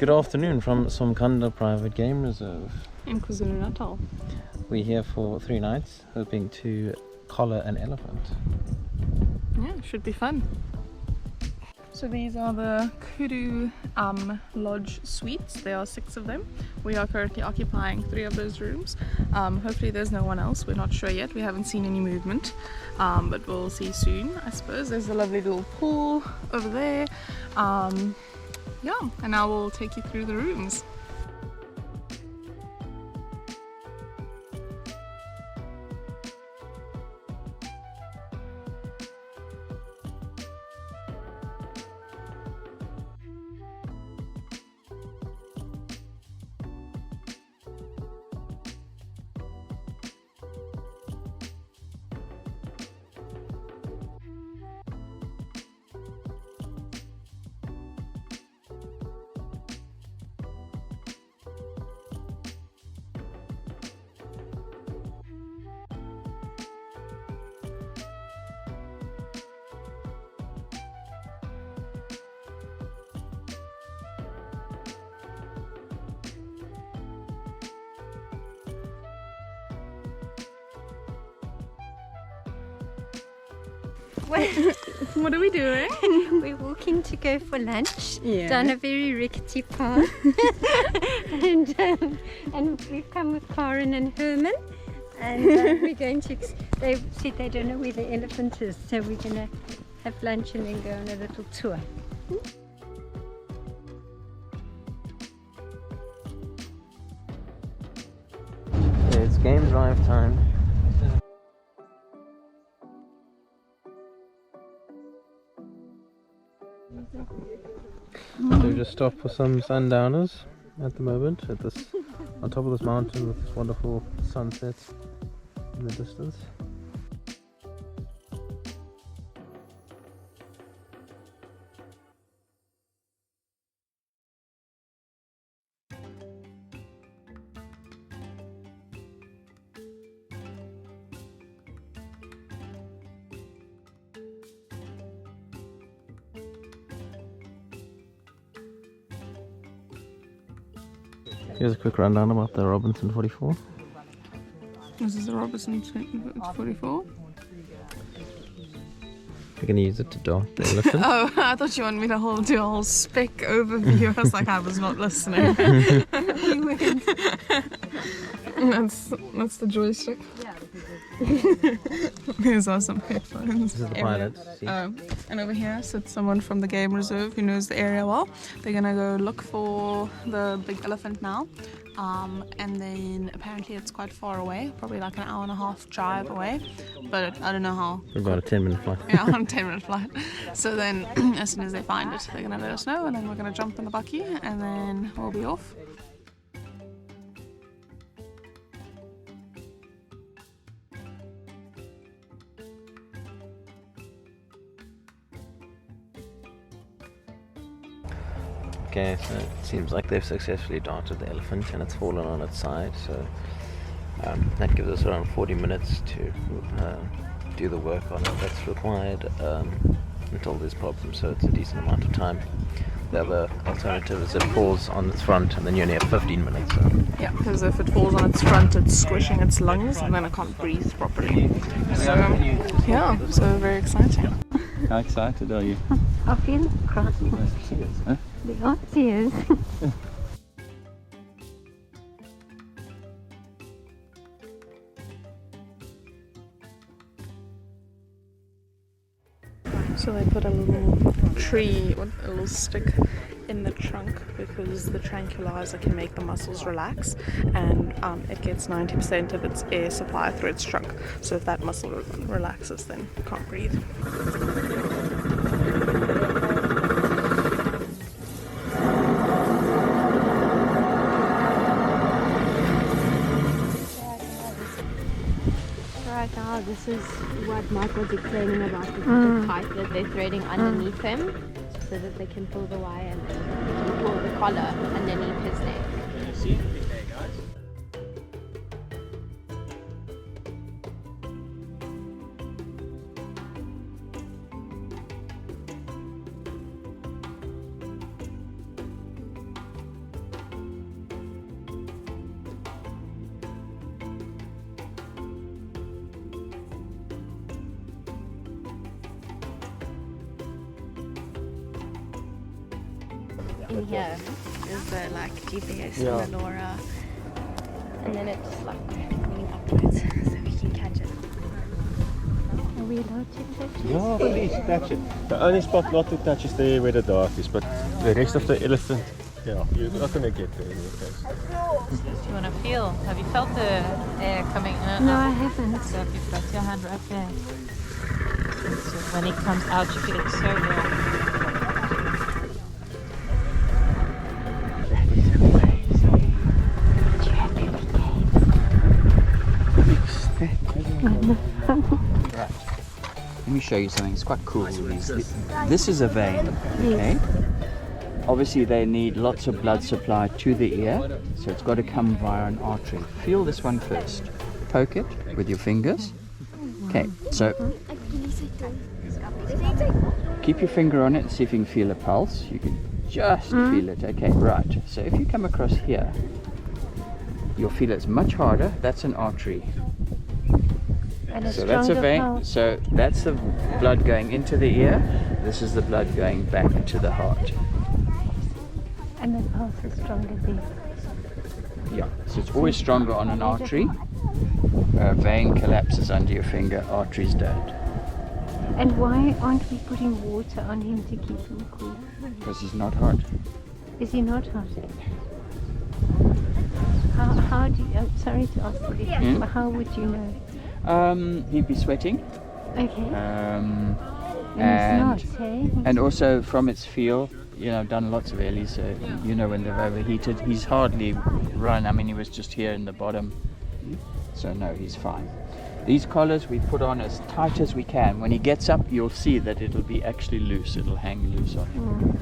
Good afternoon from Somkhanda Private Game Reserve. In KwaZulu-Natal. We're here for 3 nights, hoping to collar an elephant. Yeah, should be fun. So these are the Kudu Lodge suites. There are 6 of them. We are currently occupying 3 of those rooms. Hopefully there's no one else. We're not sure yet. We haven't seen any movement, but we'll see soon, I suppose. There's a lovely little pool over there. Yeah, and now we'll take you through the rooms. What are we doing? We're walking to go for lunch Yeah. down a very rickety path. and we've come with Karen and Herman. And we're going to, they said they don't know where the elephant is, so we're going to have lunch and then go on a little tour. It's game drive time. So we just stopped for some sundowners at the moment at this on top of this mountain with this wonderful sunset in the distance. Here's a quick rundown about the Robinson 44. This is the Robertson 44. We're going to use it to dart the elephant. Oh, I thought you wanted me to do a whole spec overview. I was like, I was not listening. That's the joystick. These are some headphones. This is the pilot. See? And over here sits someone from the game reserve who knows the area well. They're gonna go look for the big elephant now. And then apparently it's quite far away, probably like an hour and a half drive away, but I don't know how. About a 10-minute flight. Yeah, on a 10-minute flight. So then as soon as they find it, they're gonna let us know, and then we're gonna jump in the bucky and then we'll be off. Okay, so it seems like they've successfully darted the elephant and it's fallen on its side, so that gives us around 40 minutes to do the work on it that's required until there's problems, so it's a decent amount of time. The other alternative is it falls on its front and then you only have 15 minutes. So. Yeah, because if it falls on its front, it's squishing its lungs and then it can't breathe properly. So, yeah, so very exciting. How excited are you? I feel crossing. Huh? The are tears. So they put a little tree, a little stick in the trunk because the tranquilizer can make the muscles relax, and it gets 90% of its air supply through its trunk. So if that muscle relaxes, then it can't breathe. Right now, this is what Mike was explaining about the pipe that they're threading underneath him so that they can pull the wire and then they can pull the collar underneath his neck. in here is the like GPS Yeah. and the LoRa, and then it's like going upwards so we can catch it. Are we allowed to touch it? Yeah, please touch it. The only spot not to touch is there where the dark is, but the rest of the elephant, yeah, you're not going to get there in your case. Do you want to feel? Have you felt the air coming in and No, out? I haven't. So if you've got your hand right there. So when it comes out, you feel it so warm. Let me show you something. It's quite cool. This is a vein. Okay. Obviously, they need lots of blood supply to the ear, so it's got to come via an artery. Feel this one first. Poke it with your fingers. Okay. So keep your finger on it and see if you can feel a pulse. You can just feel it. Okay. Right. So if you come across here, you'll feel it's much harder. That's an artery. And a So that's a stronger vein. pulse. So that's the blood going into the ear. This is the blood going back to the heart. And the pulse is stronger there. Yeah. So it's always stronger on an artery. A vein collapses under your finger, arteries don't. And why aren't we putting water on him to keep him cool? Because he's not hot. Is he not hot? How do you, I'm sorry to ask this, but how would you know? He'd be sweating. Okay. And and he's not, hey? and also from its feel, you know, I've done lots of ellies, so you know when they've overheated. He's hardly run. I mean, he was just here in the bottom. So no, he's fine. These collars we put on as tight as we can. When he gets up, you'll see that it'll be actually loose. It'll hang loose on him.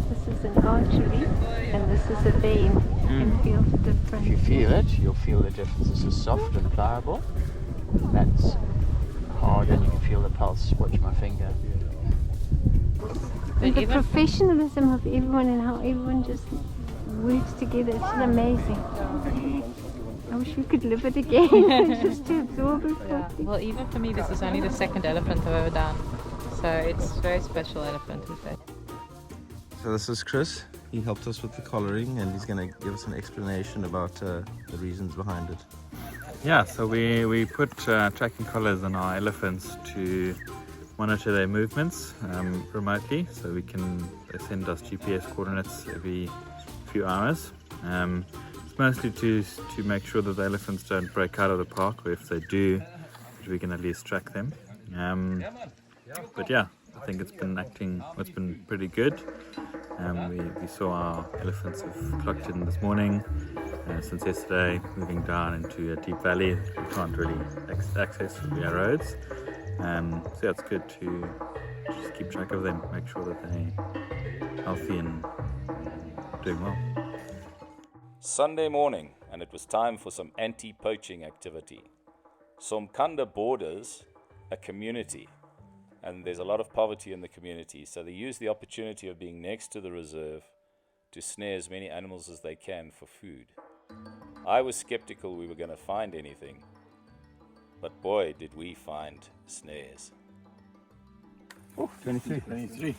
This is an artery and this is a vein. You can feel the difference. If you feel it, you'll feel the difference. This is soft and pliable. That's hard, and you can feel the pulse. Watch my finger. And the professionalism of everyone and how everyone just works together, it's just amazing. I wish we could live it again, just to absorb it properly. Well, even for me, this is only the second elephant I've ever done. So it's a very special elephant, in fact. So this is Chris. He helped us with the collaring and he's going to give us an explanation about the reasons behind it. Yeah, so we put tracking collars on our elephants to monitor their movements remotely, so they send us GPS coordinates every few hours. It's mostly to make sure that the elephants don't break out of the park, or if they do, that we can at least track them. But yeah, I think it's been pretty good. We saw our elephants have clocked in this morning. Since yesterday, moving down into a deep valley we can't really access via roads. So yeah, it's good to just keep track of them, make sure that they're healthy and doing well. Sunday morning, and it was time for some anti-poaching activity. Somkhanda borders a community, and there's a lot of poverty in the community, so they use the opportunity of being next to the reserve to snare as many animals as they can for food. I was skeptical we were going to find anything, but boy did we find snares. Oh, 23. 23.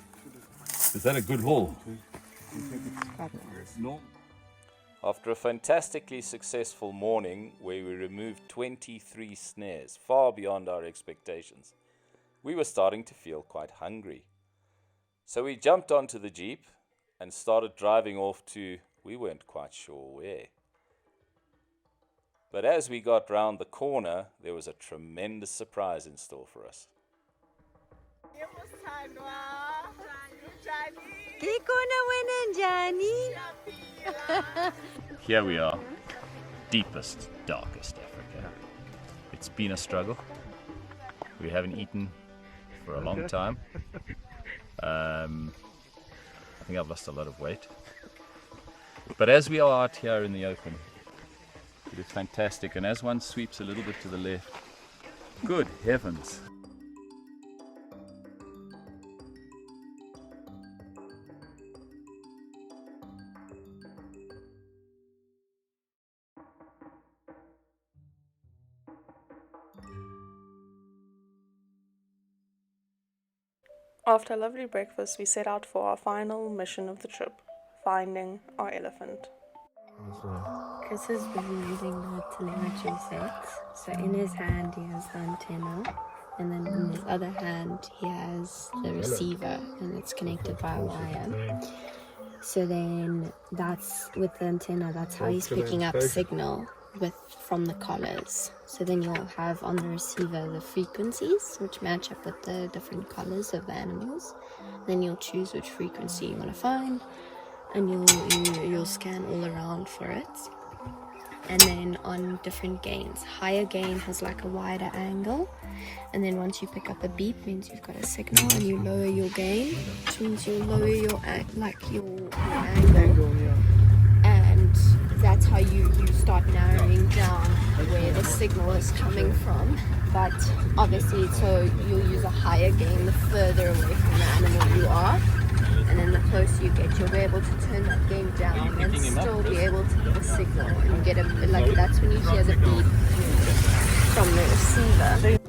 Is that a good haul? No. After a fantastically successful morning where we removed 23 snares, far beyond our expectations, we were starting to feel quite hungry. So we jumped onto the Jeep and started driving off to, we weren't quite sure where. But as we got round the corner, there was a tremendous surprise in store for us. Here we are, deepest, darkest Africa. It's been a struggle. We haven't eaten for a long time. I think I've lost a lot of weight. But as we are out here in the open, it is fantastic. And as one sweeps a little bit to the left, good heavens. After a lovely breakfast, we set out for our final mission of the trip, finding our elephant. Chris is busy using the telemetry set. So in his hand he has the antenna, and then in his other hand he has the receiver, and it's connected by a wire. So then that's with the antenna, that's how he's picking up signal from the collars. So then you'll have on the receiver the frequencies which match up with the different collars of the animals. Then you'll choose which frequency you want to find, and you'll scan all around for it. And then on different gains, higher gain has like a wider angle, and then once you pick up a beep means you've got a signal, and you lower your gain, which means you lower your angle, and that's how you start narrowing down where the signal is coming from. But obviously, so you'll use a higher gain the further away from the animal you are, and then the closer you get, you'll be able to turn that gain down and still be able to get a signal and get that's when you hear the beep from the receiver.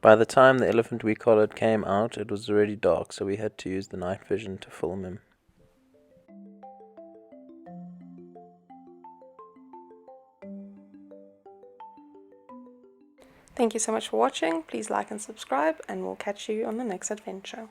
By the time the elephant we collared came out, it was already dark, so we had to use the night vision to film him. Thank you so much for watching. Please like and subscribe, and we'll catch you on the next adventure.